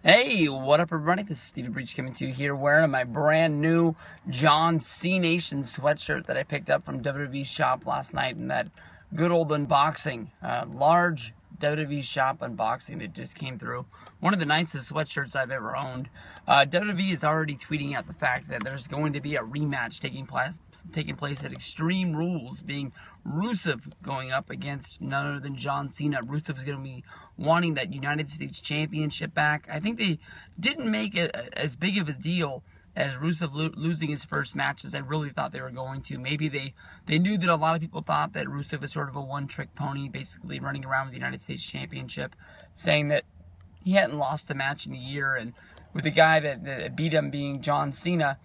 Hey, what up everybody? This is Stevie Breach coming to you here wearing my brand new John C Nation sweatshirt that I picked up from WWE shop last night in that good old unboxing. Large WWE shop unboxing that just came through. One of the nicest sweatshirts I've ever owned. WWE is already tweeting out the fact that there's going to be a rematch taking place at Extreme Rules, being Rusev going up against none other than John Cena. Rusev is going to be wanting that United States Championship back. I think they didn't make it as big of a deal as Rusev losing his first match as I really thought they were going to. Maybe they knew that a lot of people thought that Rusev was sort of a one-trick pony, basically running around with the United States Championship, saying that he hadn't lost a match in a year, and with the guy that beat him being John Cena,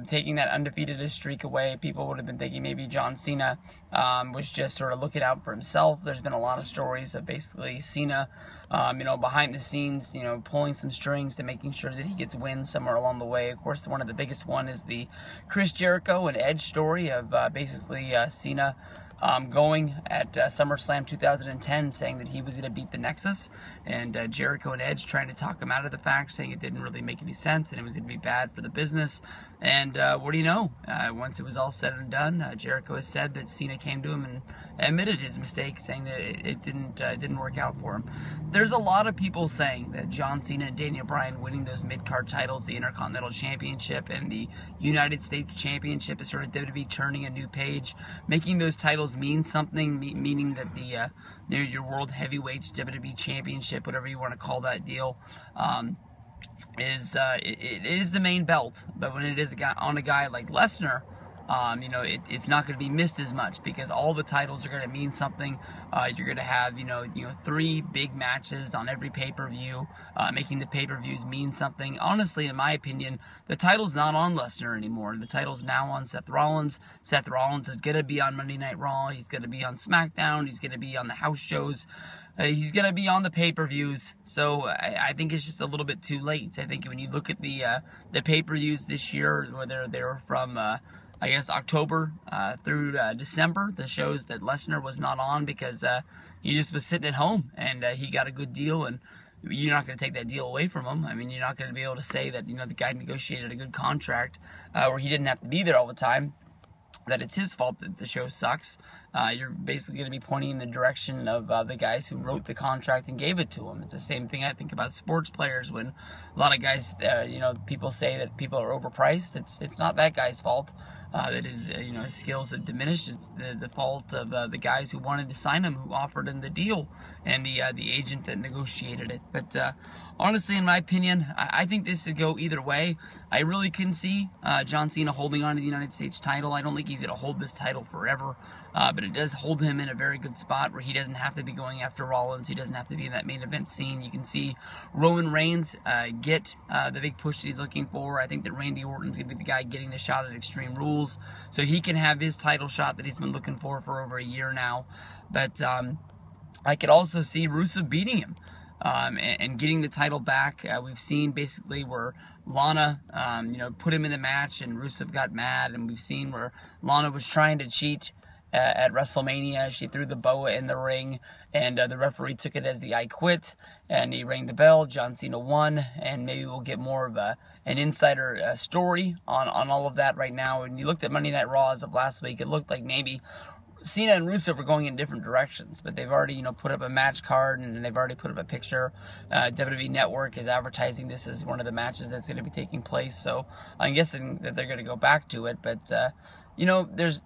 taking that undefeated streak away, people would have been thinking maybe John Cena was just sort of looking out for himself. There's been a lot of stories of basically Cena, behind the scenes, pulling some strings to making sure that he gets wins somewhere along the way. Of course, one of the biggest one is the Chris Jericho and Edge story of basically Cena going at SummerSlam 2010, saying that he was going to beat the Nexus, and Jericho and Edge trying to talk him out of the fact, saying it didn't really make any sense and it was going to be bad for the business. And what do you know? Once it was all said and done, Jericho has said that Cena came to him and admitted his mistake, saying that it didn't work out for him. There's a lot of people saying that John Cena and Daniel Bryan winning those mid-card titles, the Intercontinental Championship and the United States Championship, is sort of WWE turning a new page, making those titles mean something, meaning that your World Heavyweight WWE Championship, whatever you want to call that deal, it is the main belt. But when it is on a guy like Lesnar, it's not going to be missed as much because all the titles are going to mean something. You're going to have, 3 big matches on every pay-per-view, making the pay-per-views mean something. Honestly, in my opinion, the title's not on Lesnar anymore. The title's now on Seth Rollins. Seth Rollins is going to be on Monday Night Raw. He's going to be on SmackDown. He's going to be on the house shows. He's going to be on the pay-per-views, so I think it's just a little bit too late. I think when you look at the pay-per-views this year, whether they're from October through December, the shows that Lesnar was not on because he just was sitting at home and he got a good deal, and you're not going to take that deal away from him. I mean, you're not going to be able to say that, the guy negotiated a good contract where he didn't have to be there all the time, that it's his fault that the show sucks. You're basically going to be pointing in the direction of the guys who wrote the contract and gave it to him. It's the same thing I think about sports players when a lot of guys, people say that people are overpriced. It's not that guy's fault. That his skills have diminished. It's the fault of the guys who wanted to sign him, who offered him the deal, and the agent that negotiated it. But honestly, in my opinion, I think this could go either way. I really can see John Cena holding on to the United States title. I don't think he's going to hold this title forever, but it does hold him in a very good spot where he doesn't have to be going after Rollins. He doesn't have to be in that main event scene. You can see Roman Reigns get the big push that he's looking for. I think that Randy Orton's going to be the guy getting the shot at Extreme Rules, so he can have his title shot that he's been looking for over a year now. But I could also see Rusev beating him and getting the title back. We've seen basically where Lana, put him in the match and Rusev got mad, and we've seen where Lana was trying to cheat at WrestleMania. She threw the boa in the ring, and the referee took it as the I quit, and he rang the bell. John Cena won, and maybe we'll get more of an insider story on all of that right now. When you looked at Monday Night Raw as of last week, it looked like maybe Cena and Rusev were going in different directions, but they've already, put up a match card, and they've already put up a picture. WWE Network is advertising this as one of the matches that's going to be taking place, so I'm guessing that they're going to go back to it. But there's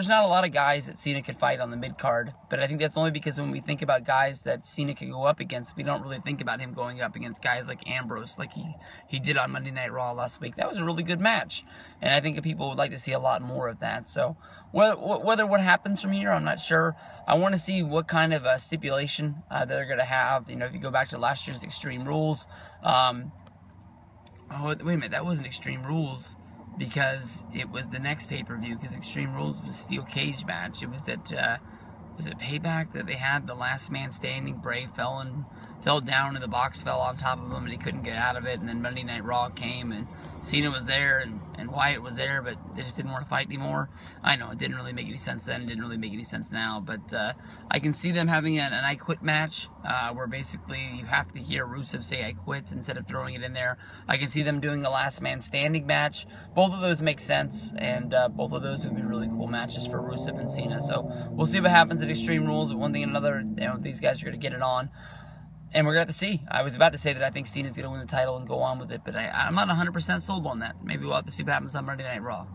not a lot of guys that Cena could fight on the mid-card, but I think that's only because when we think about guys that Cena could go up against, we don't really think about him going up against guys like Ambrose, like he did on Monday Night Raw last week. That was a really good match, and I think people would like to see a lot more of that. So whether what happens from here, I'm not sure. I want to see what kind of a stipulation that they're going to have. If you go back to last year's Extreme Rules, oh, wait a minute, that wasn't Extreme Rules, because it was the next pay-per-view, because Extreme Rules was a steel cage match. It was that was it Payback that they had the last man standing, Bray fell fell down and the box fell on top of him and he couldn't get out of it. And then Monday Night Raw came and Cena was there and Wyatt was there, but they just didn't want to fight anymore. I know it didn't really make any sense then, it didn't really make any sense now, but I can see them having an I Quit match where basically you have to hear Rusev say I quit instead of throwing it in there. I can see them doing a last man standing match. Both of those make sense, and both of those would be really cool matches for Rusev and Cena. So we'll see what happens at Extreme Rules. But one thing and another, these guys are going to get it on. And we're going to have to see. I was about to say that I think Cena's going to win the title and go on with it, but I'm not 100% sold on that. Maybe we'll have to see what happens on Monday Night Raw.